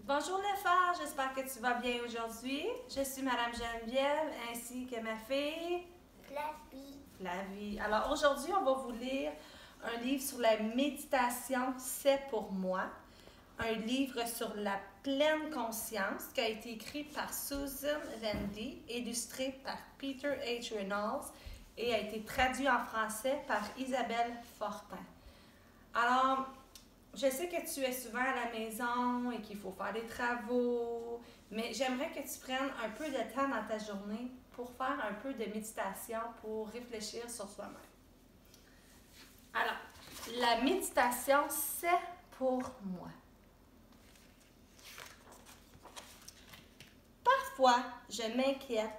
Bonjour les frères, j'espère que tu vas bien aujourd'hui. Je suis Madame Geneviève ainsi que ma fille Flavie. Alors aujourd'hui, on va vous lire un livre sur la méditation, c'est pour moi. Un livre sur la pleine conscience qui a été écrit par Susan Vendy, illustré par Peter H. Reynolds et a été traduit en français par Isabelle Fortin. Alors, je sais que tu es souvent à la maison et qu'il faut faire des travaux, mais j'aimerais que tu prennes un peu de temps dans ta journée pour faire un peu de méditation, pour réfléchir sur soi-même. Alors, la méditation, c'est pour moi. Parfois, je m'inquiète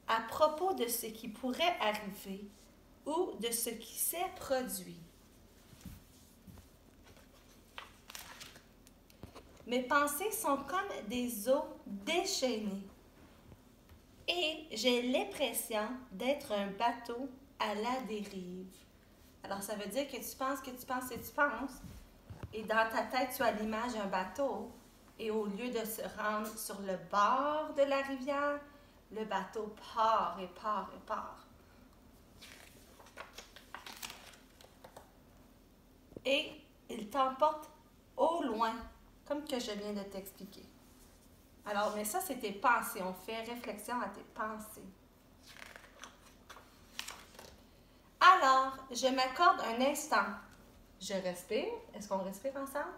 à propos de ce qui pourrait arriver ou de ce qui s'est produit. Mes pensées sont comme des eaux déchaînées et j'ai l'impression d'être un bateau à la dérive. Alors, ça veut dire que tu penses que tu penses et tu penses, et dans ta tête, tu as l'image d'un bateau, et au lieu de se rendre sur le bord de la rivière, le bateau part et part et part. Et il t'emporte au loin, comme que je viens de t'expliquer. Alors, mais ça, c'est tes pensées. On fait réflexion à tes pensées. Alors, je m'accorde un instant. Je respire. Est-ce qu'on respire ensemble?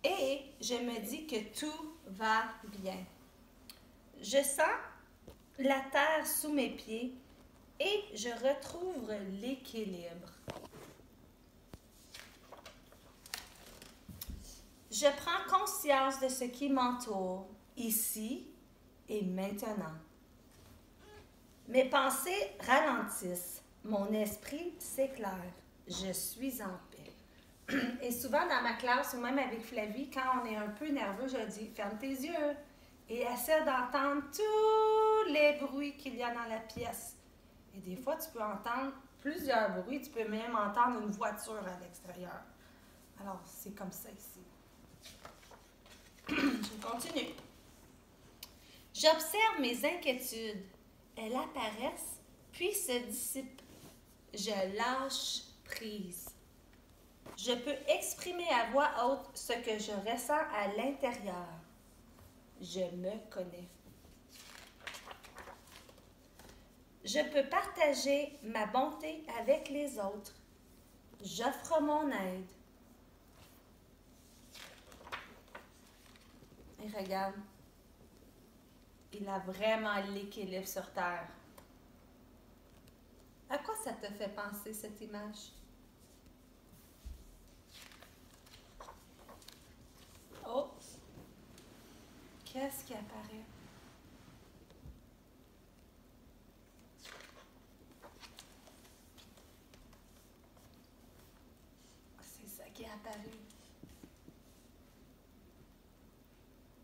Et je me dis que tout va bien. Je sens la terre sous mes pieds et je retrouve l'équilibre. Je prends conscience de ce qui m'entoure, ici et maintenant. Mes pensées ralentissent, mon esprit s'éclaire, je suis en paix. Et souvent dans ma classe, ou même avec Flavie, quand on est un peu nerveux, je dis « ferme tes yeux » et essaie d'entendre tous les bruits qu'il y a dans la pièce. Et des fois, tu peux entendre plusieurs bruits, tu peux même entendre une voiture à l'extérieur. Alors, c'est comme ça ici. Je continue. J'observe mes inquiétudes. Elles apparaissent, puis se dissipent. Je lâche prise. Je peux exprimer à voix haute ce que je ressens à l'intérieur. Je me connais. Je peux partager ma bonté avec les autres. J'offre mon aide. Et regarde, il a vraiment l'équilibre sur Terre. À quoi ça te fait penser, cette image? Oh! Qu'est-ce qui apparaît? C'est ça qui est apparu.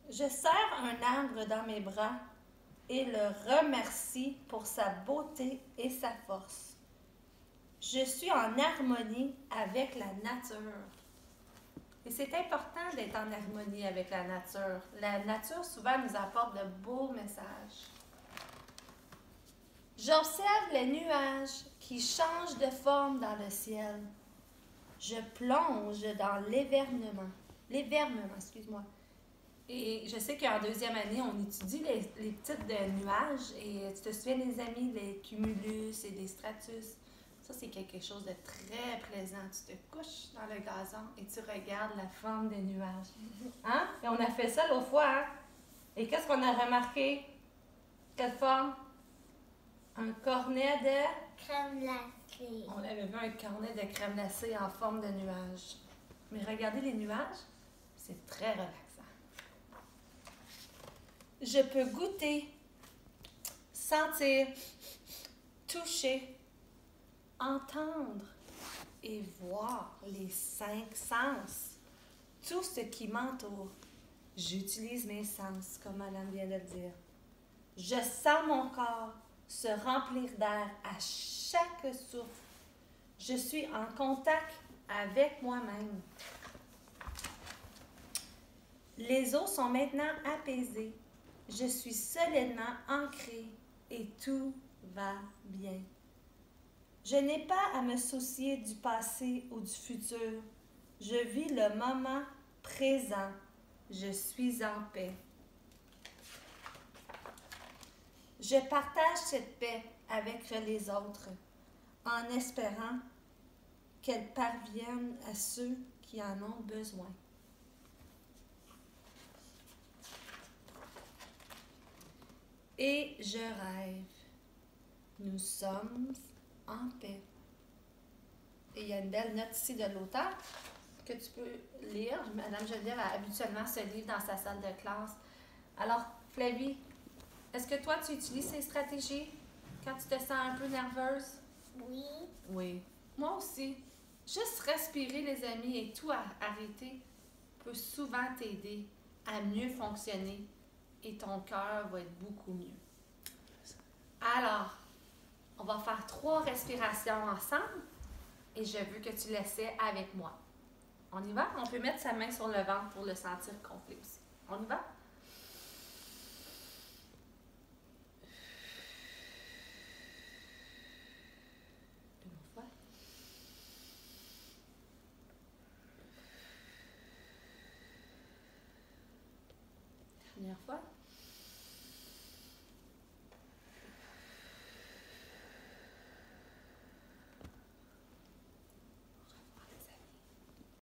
Je serre un arbre dans mes bras et le remercie pour sa beauté et sa force. Je suis en harmonie avec la nature. Et c'est important d'être en harmonie avec la nature. La nature, souvent, nous apporte de beaux messages. J'observe les nuages qui changent de forme dans le ciel. Je plonge dans l'évernement. Excuse-moi. Et je sais qu'en deuxième année, on étudie les types de nuages. Et tu te souviens, les amis, les cumulus et les stratus. Ça, c'est quelque chose de très plaisant. Tu te couches dans le gazon et tu regardes la forme des nuages. Hein? Et on a fait ça l'autre fois, hein? Et qu'est-ce qu'on a remarqué? Quelle forme? Un cornet de... crème glacée. On avait vu un cornet de crème glacée en forme de nuage. Mais regardez les nuages, c'est très relaxant. Je peux goûter, sentir, toucher, entendre et voir les 5 sens. Tout ce qui m'entoure. J'utilise mes sens, comme Madame vient de le dire. Je sens mon corps se remplir d'air à chaque souffle. Je suis en contact avec moi-même. Les eaux sont maintenant apaisées. Je suis solidement ancrée et tout va bien. Je n'ai pas à me soucier du passé ou du futur. Je vis le moment présent. Je suis en paix. Je partage cette paix avec les autres en espérant qu'elle parvienne à ceux qui en ont besoin. Et je rêve. Nous sommes en paix. Et il y a une belle note ici de l'auteur que tu peux lire. Madame Geneviève a habituellement ce livre dans sa salle de classe. Alors, Flavie, est-ce que toi, tu utilises ces stratégies quand tu te sens un peu nerveuse? Oui. Oui. Moi aussi. Juste respirer, les amis, et tout arrêter peut souvent t'aider à mieux fonctionner et ton cœur va être beaucoup mieux. Alors, on va faire 3 respirations ensemble et je veux que tu l'essaies avec moi. On y va? On peut mettre sa main sur le ventre pour le sentir complet aussi. On y va? Une fois. Dernière fois.